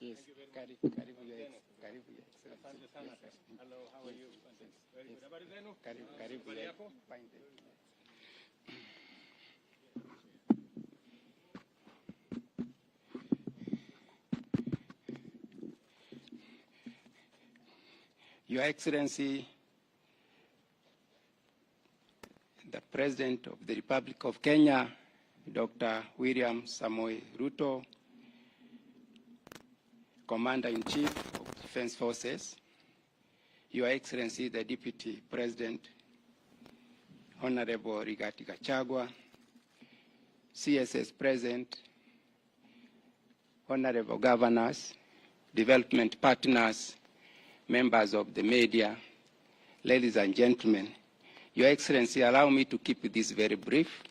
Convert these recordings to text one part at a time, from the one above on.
Yes, karibu ya Excellency. Hello, how are you? Very good. Habari zenu? Karibu ya fine. Your Excellency, the President of the Republic of Kenya, Dr. William Ruto, Commander-in-Chief of Defense Forces, Your Excellency, the Deputy President, Honorable Rigathi Gachagua, CSS President, Honorable Governors, development partners, members of the media, ladies and gentlemen, Your Excellency, allow me to keep this very brief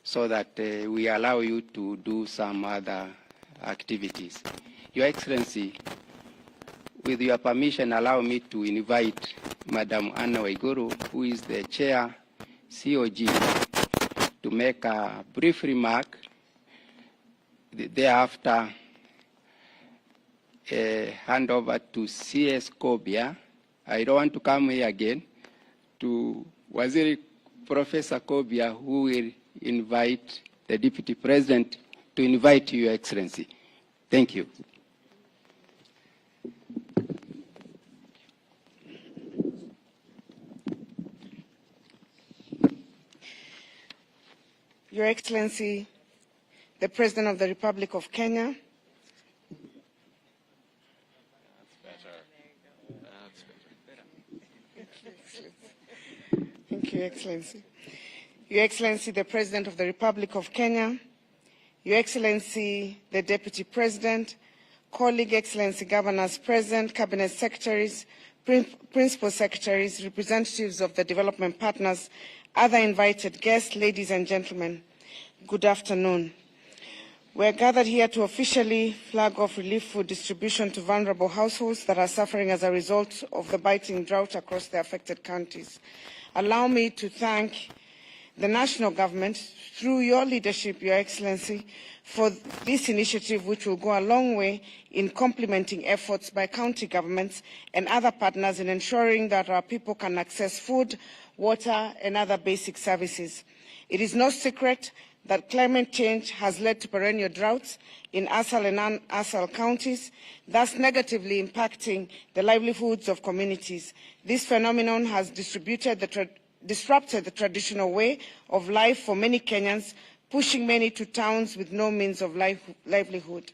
so that we allow you to do some other activities. Your Excellency, with your permission, allow me to invite Madam Anna Waiguru, who is the Chair, COG, to make a brief remark. Thereafter, hand over to CS Kobia. I don't want to come here again, to Waziri Professor Kobia, who will invite the Deputy President to invite Your Excellency. Thank you. Your Excellency, the President of the Republic of Kenya, Thank you, Excellency. Your Excellency, the President of the Republic of Kenya, Your Excellency, the Deputy President, colleague Excellency Governors present, Cabinet Secretaries, Principal Secretaries, representatives of the development partners, other invited guests, ladies and gentlemen, good afternoon. We are gathered here to officially flag off relief food distribution to vulnerable households that are suffering as a result of the biting drought across the affected counties. Allow me to thank the national government, through your leadership, Your Excellency, for this initiative, which will go a long way in complementing efforts by county governments and other partners in ensuring that our people can access food, water, and other basic services. It is no secret that climate change has led to perennial droughts in Asal and non-Asal counties, thus negatively impacting the livelihoods of communities. This phenomenon has disrupted the traditional way of life for many Kenyans, pushing many to towns with no means of livelihood.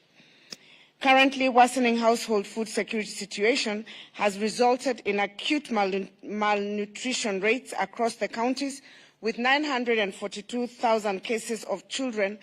Currently, worsening household food security situation has resulted in acute malnutrition rates across the counties, with 942,000 cases of children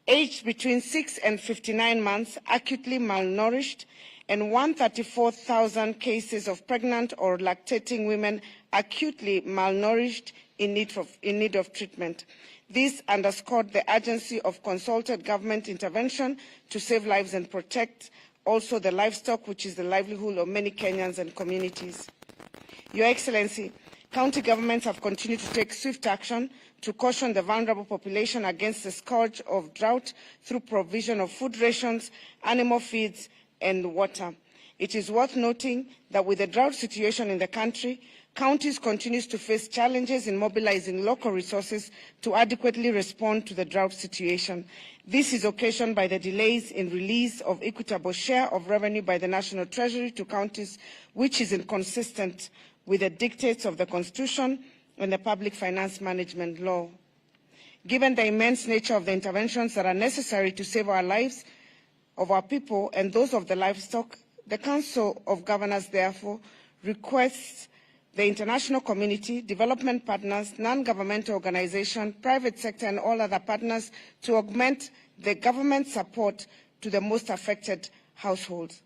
aged between 6 and 59 months acutely malnourished, and 134,000 cases of pregnant or lactating women acutely malnourished in need of treatment. This underscored the urgency of consulted government intervention to save lives and protect also the livestock, which is the livelihood of many Kenyans and communities. Your Excellency, county governments have continued to take swift action to caution the vulnerable population against the scourge of drought through provision of food rations, animal feeds, and water. It is worth noting that with the drought situation in the country, counties continue to face challenges in mobilizing local resources to adequately respond to the drought situation. This is occasioned by the delays in release of equitable share of revenue by the National Treasury to counties, which is inconsistent with the dictates of the Constitution and the Public Finance Management Law. Given the immense nature of the interventions that are necessary to save our lives, of our people and those of the livestock, the Council of Governors therefore requests the international community, development partners, non-governmental organizations, private sector and all other partners to augment the government support to the most affected households.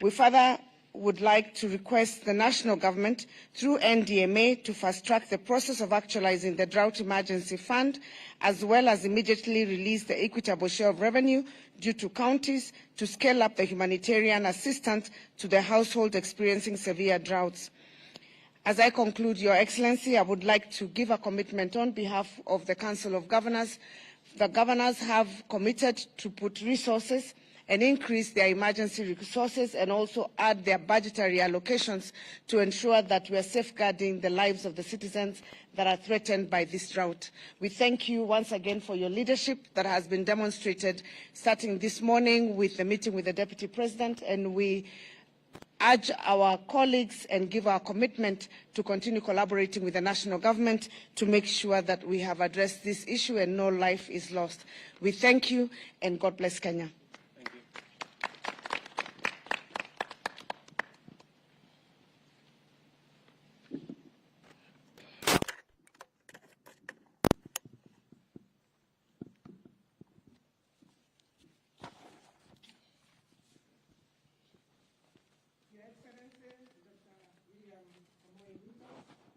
We further would like to request the national government through NDMA to fast-track the process of actualizing the Drought Emergency Fund, as well as immediately release the equitable share of revenue due to counties to scale up the humanitarian assistance to the households experiencing severe droughts. As I conclude, Your Excellency, I would like to give a commitment on behalf of the Council of Governors The governors have committed to put resources and increase their emergency resources and also add their budgetary allocations to ensure that we are safeguarding the lives of the citizens that are threatened by this drought. We thank you once again for your leadership that has been demonstrated starting this morning with the meeting with the Deputy President, and we urge our colleagues and give our commitment to continue collaborating with the national government to make sure that we have addressed this issue and no life is lost. We thank you and God bless Kenya. Your Excellency, Dr. William Ruto,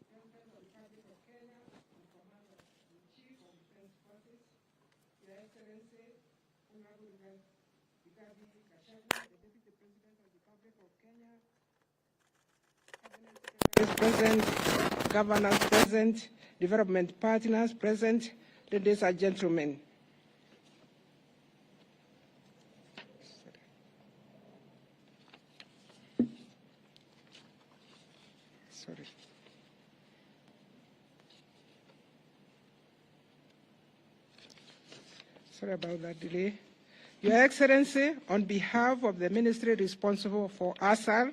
President of the Republic of Kenya and Commander-in-Chief of Defense Forces, Your Excellency, Honorable Rigathi Gachagua, the Deputy President of the Republic of Kenya, Cabinet Secretaries present, Governors present, Development Partners present, ladies and gentlemen. Sorry about that delay. Your Excellency, on behalf of the ministry responsible for ASAL,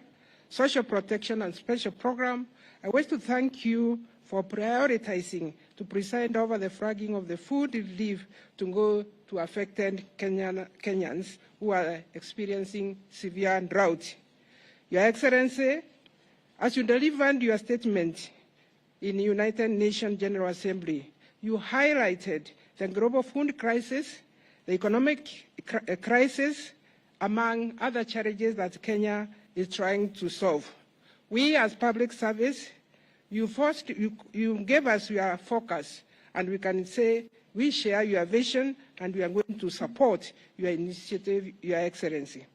Social Protection and Special Program, I wish to thank you for prioritizing to preside over the flagging of the food relief to go to affected Kenyans who are experiencing severe drought. Your Excellency, as you delivered your statement in the United Nations General Assembly, you highlighted the global food crisis, the economic crisis, among other challenges that Kenya is trying to solve. We, as public service, you gave us your focus, and we can say we share your vision, and we are going to support your initiative, Your Excellency.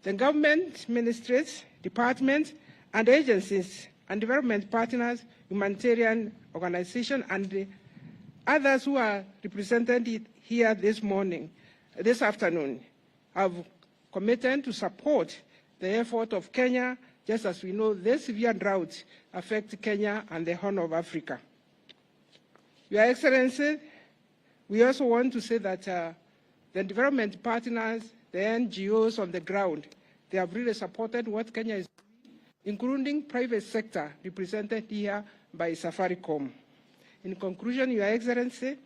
The government, ministries, departments, and agencies, and development partners, humanitarian organizations, and the others who are represented here this afternoon, have committed to support the effort of Kenya, just as we know the severe drought affects Kenya and the Horn of Africa. Your Excellency, we also want to say that the development partners, the NGOs on the ground, they have really supported what Kenya is doing, including private sector represented here by Safaricom. In conclusion, Your Excellency,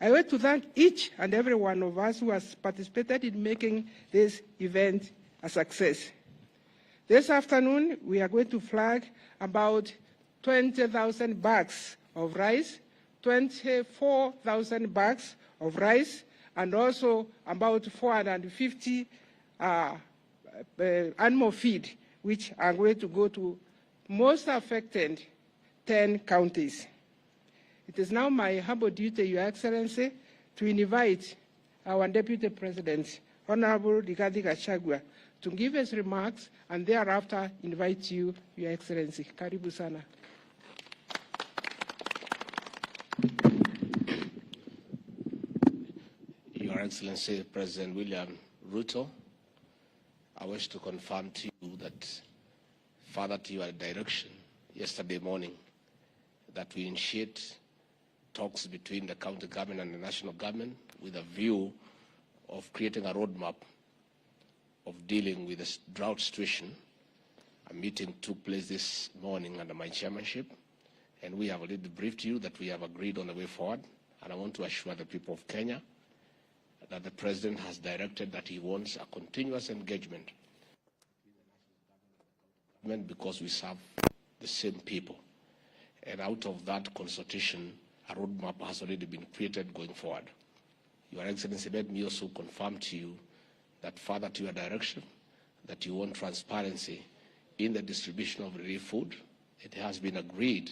I want to thank each and every one of us who has participated in making this event a success. This afternoon, we are going to flag about 20,000 bags of rice, 24,000 bags of rice, and also about 450 animal feed, which are going to go to most affected 10 counties. It is now my humble duty, Your Excellency, to invite our Deputy President, Honorable Rigathi Gachagua, to give his remarks, and thereafter invite you, Your Excellency. Karibu sana. Your Excellency, President William Ruto, I wish to confirm to you that, further to your direction yesterday morning, that we initiate talks between the county government and the national government with a view of creating a roadmap of dealing with this drought situation. A meeting took place this morning under my chairmanship, and we have already briefed you that we have agreed on the way forward. And I want to assure the people of Kenya that the President has directed that he wants a continuous engagement because we serve the same people. And out of that consultation, a roadmap has already been created going forward. Your Excellency, let me also confirm to you that, further to your direction, that you want transparency in the distribution of relief food. It has been agreed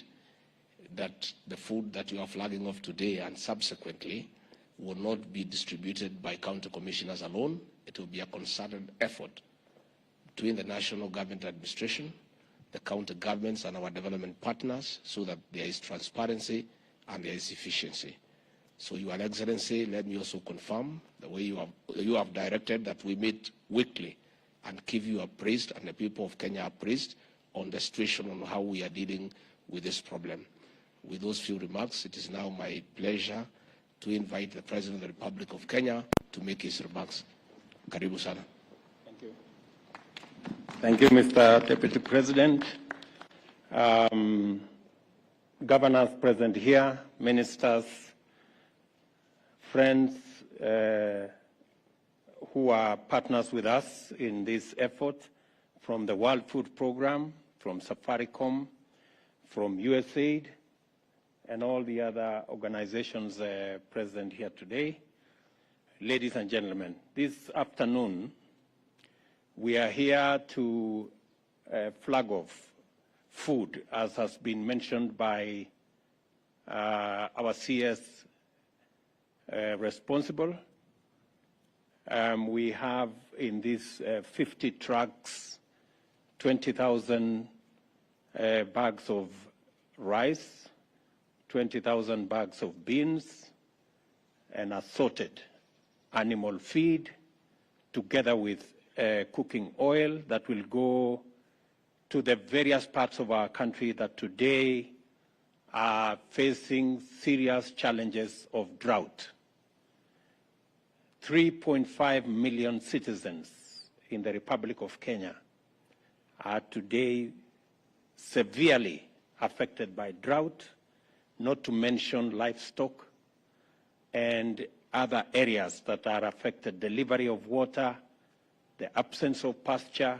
that the food that you are flagging off today and subsequently will not be distributed by county commissioners alone. It will be a concerted effort between the national government administration, the county governments, and our development partners, so that there is transparency and there is efficiency. So, Your Excellency, let me also confirm the way you have directed that we meet weekly and give you appraised and the people of Kenya appraised on the situation on how we are dealing with this problem. With those few remarks, it is now my pleasure to invite the President of the Republic of Kenya to make his remarks. Karibu sana. Thank you. Thank you, Mr. Deputy President. Governors present here, ministers, friends who are partners with us in this effort from the World Food Programme, from Safaricom, from USAID, and all the other organizations present here today. Ladies and gentlemen, this afternoon we are here to flag off food, as has been mentioned by our CS responsible. We have in these 50 trucks 20,000 bags of rice, 20,000 bags of beans, and assorted animal feed, together with cooking oil that will go to the various parts of our country that today are facing serious challenges of drought. 3.5 million citizens in the Republic of Kenya are today severely affected by drought, not to mention livestock and other areas that are affected, delivery of water, the absence of pasture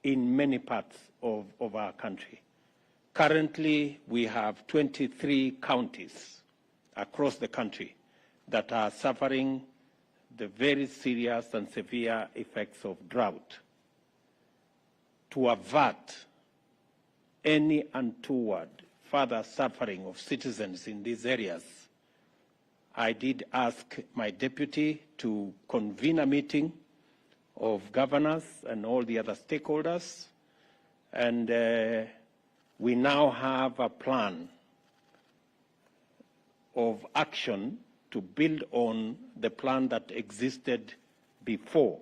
in many parts of our country. Currently, we have 23 counties across the country that are suffering the very serious and severe effects of drought. To avert any untoward further suffering of citizens in these areas, I did ask my deputy to convene a meeting of governors and all the other stakeholders, and we now have a plan of action to build on the plan that existed before,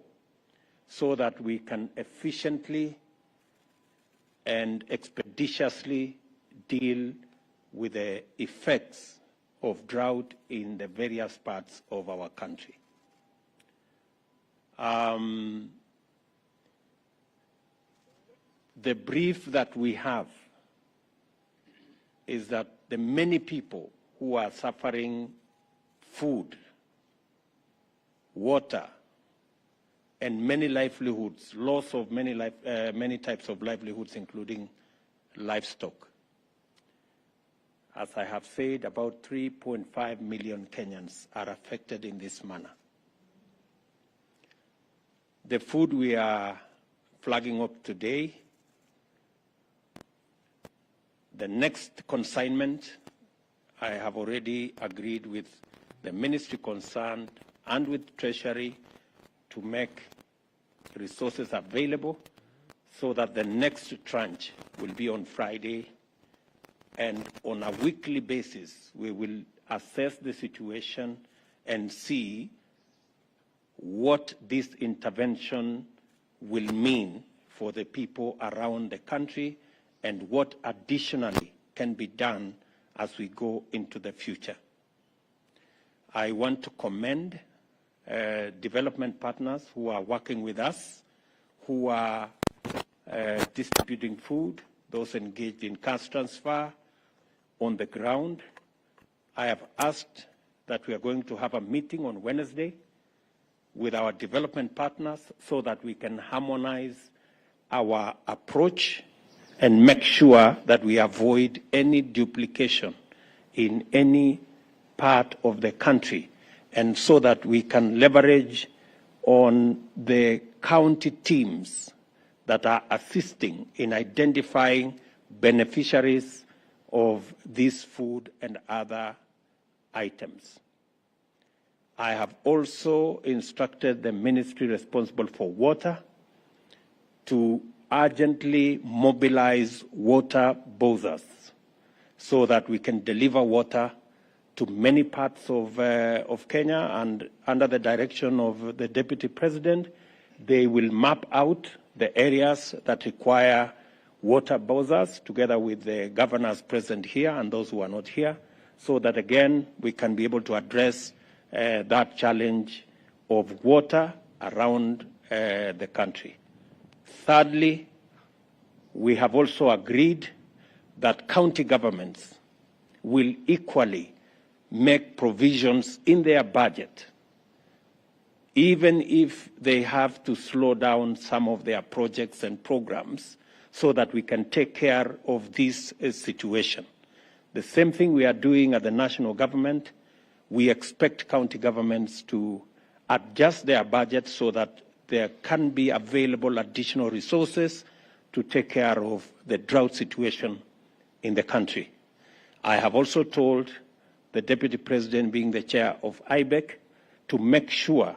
so that we can efficiently and expeditiously deal with the effects of drought in the various parts of our country. The brief that we have is that the many people who are suffering food, water, and many livelihoods, loss of many types of livelihoods, including livestock. As I have said, about 3.5 million Kenyans are affected in this manner. The food we are flagging up today, the next consignment, I have already agreed with the ministry concerned and with Treasury to make resources available so that the next tranche will be on Friday, and on a weekly basis we will assess the situation and see what this intervention will mean for the people around the country and what additionally can be done as we go into the future. I want to commend development partners who are working with us, who are distributing food, those engaged in cash transfer on the ground. I have asked that we are going to have a meeting on Wednesday with our development partners so that we can harmonize our approach and make sure that we avoid any duplication in any part of the country, and so that we can leverage on the county teams that are assisting in identifying beneficiaries of this food and other items. I have also instructed the ministry responsible for water to urgently mobilize water bowsers so that we can deliver water to many parts of Kenya, and under the direction of the Deputy President, they will map out the areas that require water bowsers, together with the governors present here and those who are not here, so that, again, we can be able to address that challenge of water around the country. Thirdly, we have also agreed that county governments will equally make provisions in their budget, even if they have to slow down some of their projects and programs, so that we can take care of this situation. The same thing we are doing at the national government. We expect county governments to adjust their budgets so that there can be available additional resources to take care of the drought situation in the country. I have also told the Deputy President, being the chair of IBEC, to make sure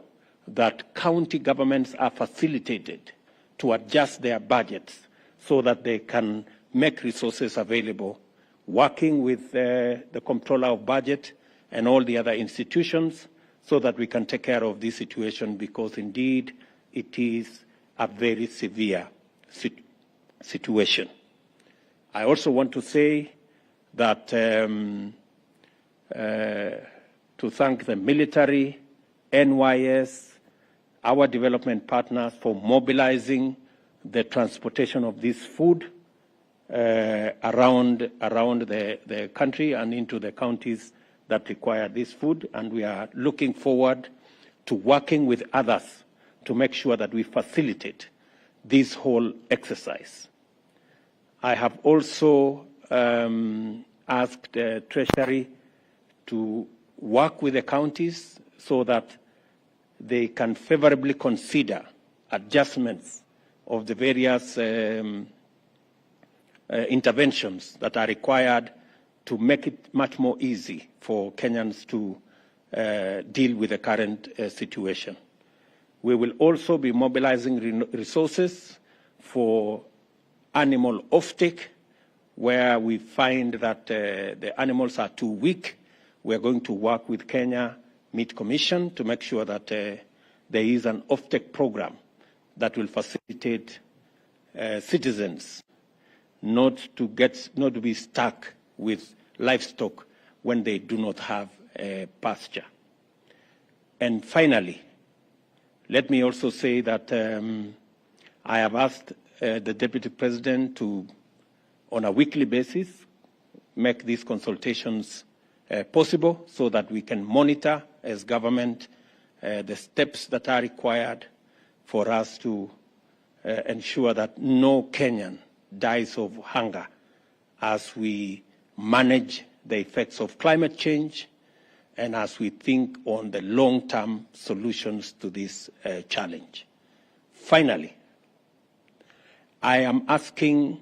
that county governments are facilitated to adjust their budgets so that they can make resources available, working with the Comptroller of Budget and all the other institutions, so that we can take care of this situation, because indeed it is a very severe situation. I also want to say that to thank the military, NYS, our development partners, for mobilizing the transportation of this food around the country and into the counties that require this food. And we are looking forward to working with others to make sure that we facilitate this whole exercise. I have also asked the Treasury to work with the counties so that they can favorably consider adjustments of the various interventions that are required to make it much more easy for Kenyans to deal with the current situation. We will also be mobilizing resources for animal offtake, where we find that the animals are too weak. We are going to work with Kenya Meat Commission to make sure that there is an offtake program that will facilitate citizens not to be stuck with livestock when they do not have pasture. And finally, let me also say that I have asked the Deputy President to, on a weekly basis, make these consultations possible, so that we can monitor as government the steps that are required for us to ensure that no Kenyan dies of hunger as we manage the effects of climate change and as we think on the long-term solutions to this challenge. Finally, I am asking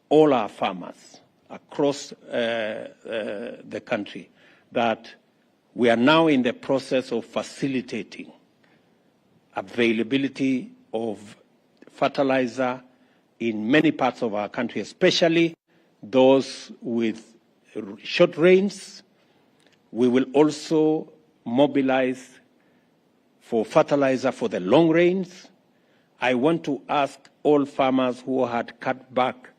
all our farmers across the country that we are now in the process of facilitating availability of fertilizer in many parts of our country, especially those with short rains. We will also mobilize for fertilizer for the long rains. I want to ask all farmers who had cut back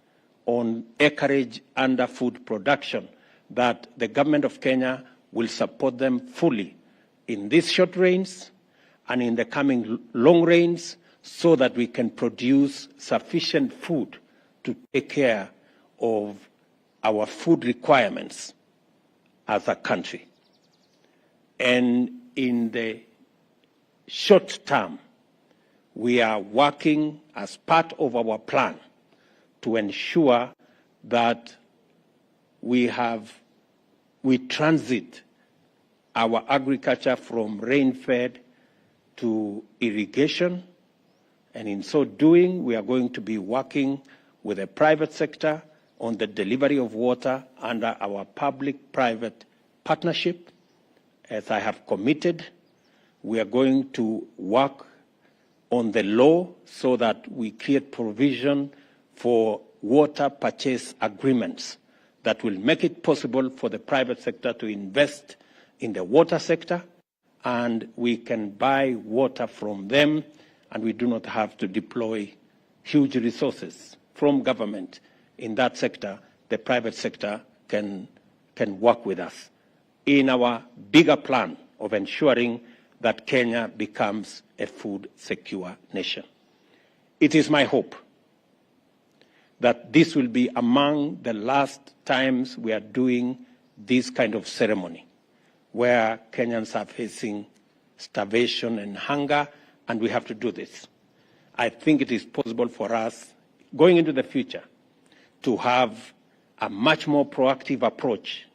on acreage under food production that the government of Kenya will support them fully in these short rains and in the coming long rains, so that we can produce sufficient food to take care of our food requirements as a country. And in the short term, we are working as part of our plan to ensure that we transit our agriculture from rain-fed to irrigation. And in so doing, we are going to be working with the private sector on the delivery of water under our public-private partnership. As I have committed, we are going to work on the law so that we create provision for water purchase agreements that will make it possible for the private sector to invest in the water sector, and we can buy water from them, and we do not have to deploy huge resources from government in that sector. The private sector can work with us in our bigger plan of ensuring that Kenya becomes a food secure nation. It is my hope that this will be among the last times we are doing this kind of ceremony, where Kenyans are facing starvation and hunger, and we have to do this. I think it is possible for us, going into the future, to have a much more proactive approach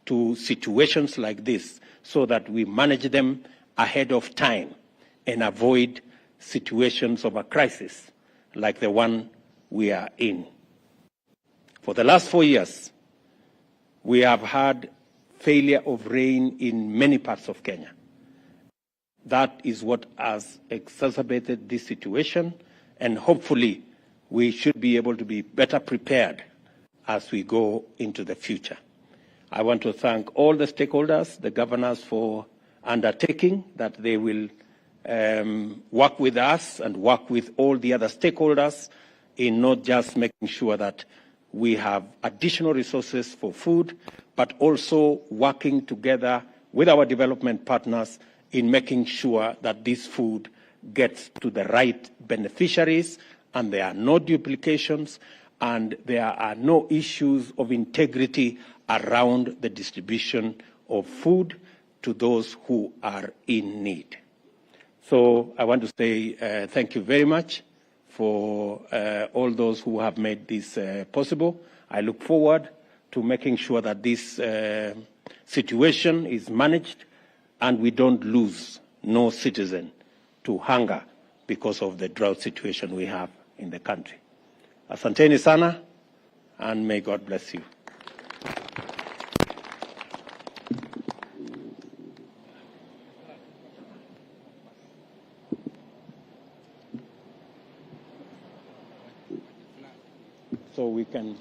to situations like this, so that we manage them ahead of time and avoid situations of a crisis like the one we are in. For the last 4 years, we have had failure of rain in many parts of Kenya. That is what has exacerbated this situation, and hopefully we should be able to be better prepared as we go into the future. I want to thank all the stakeholders, the governors, for undertaking that they will work with us and work with all the other stakeholders in not just making sure that we have additional resources for food, but also working together with our development partners in making sure that this food gets to the right beneficiaries and there are no duplications and there are no issues of integrity around the distribution of food to those who are in need. So I want to say thank you very much for all those who have made this possible. I look forward to making sure that this situation is managed and we don't lose no citizen to hunger because of the drought situation we have in the country. Asanteni sana, and may God bless you. So we can.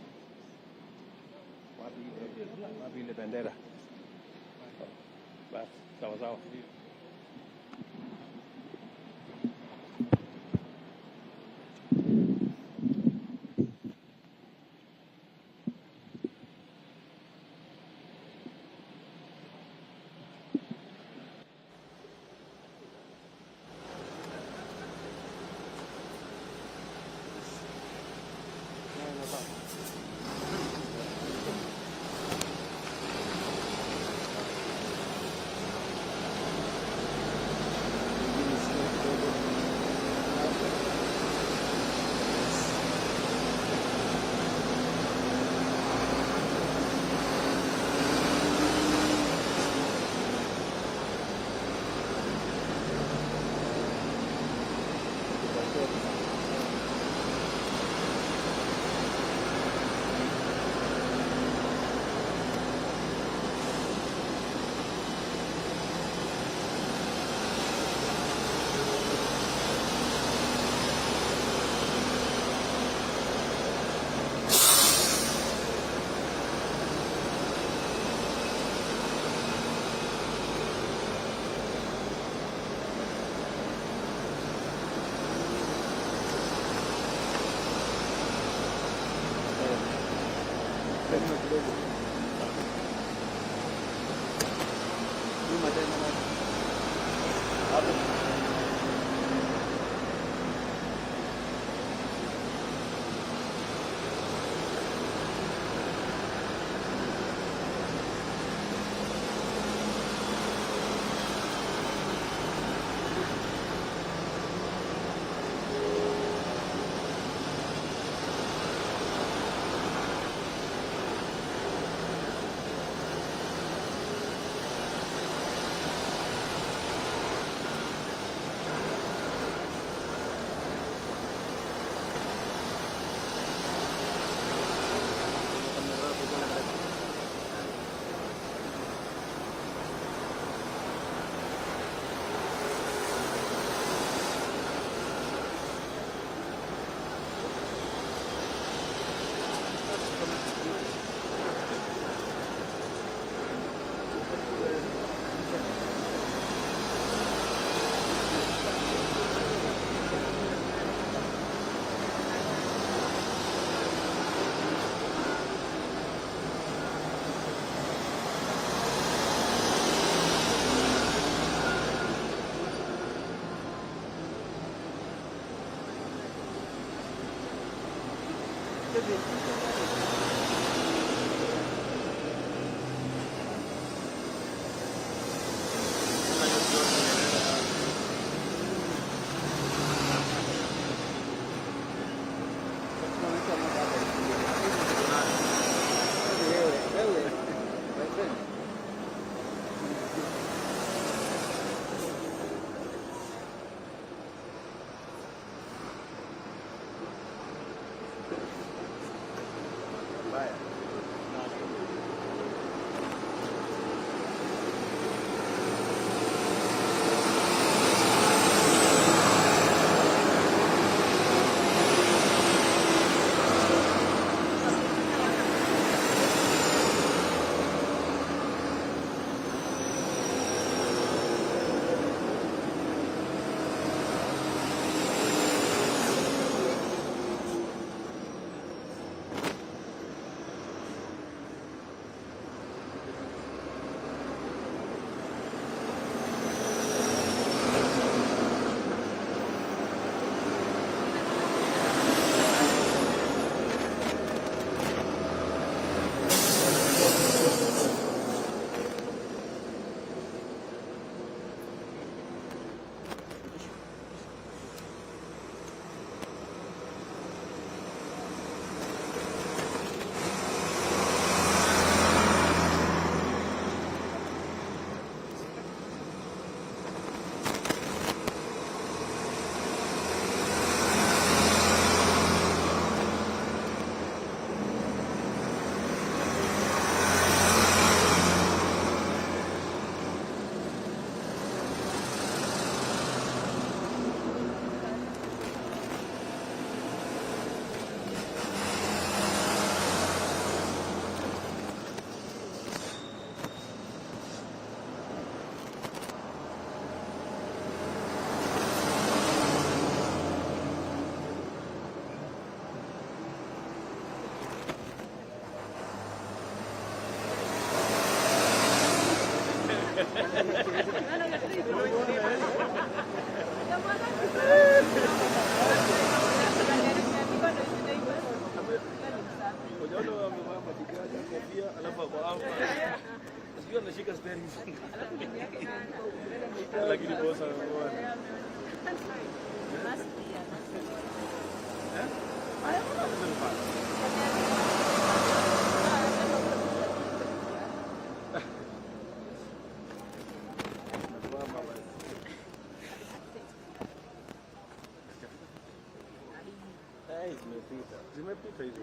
Zimepita hizo.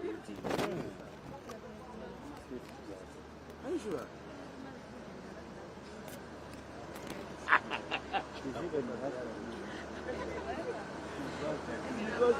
Are you sure? Because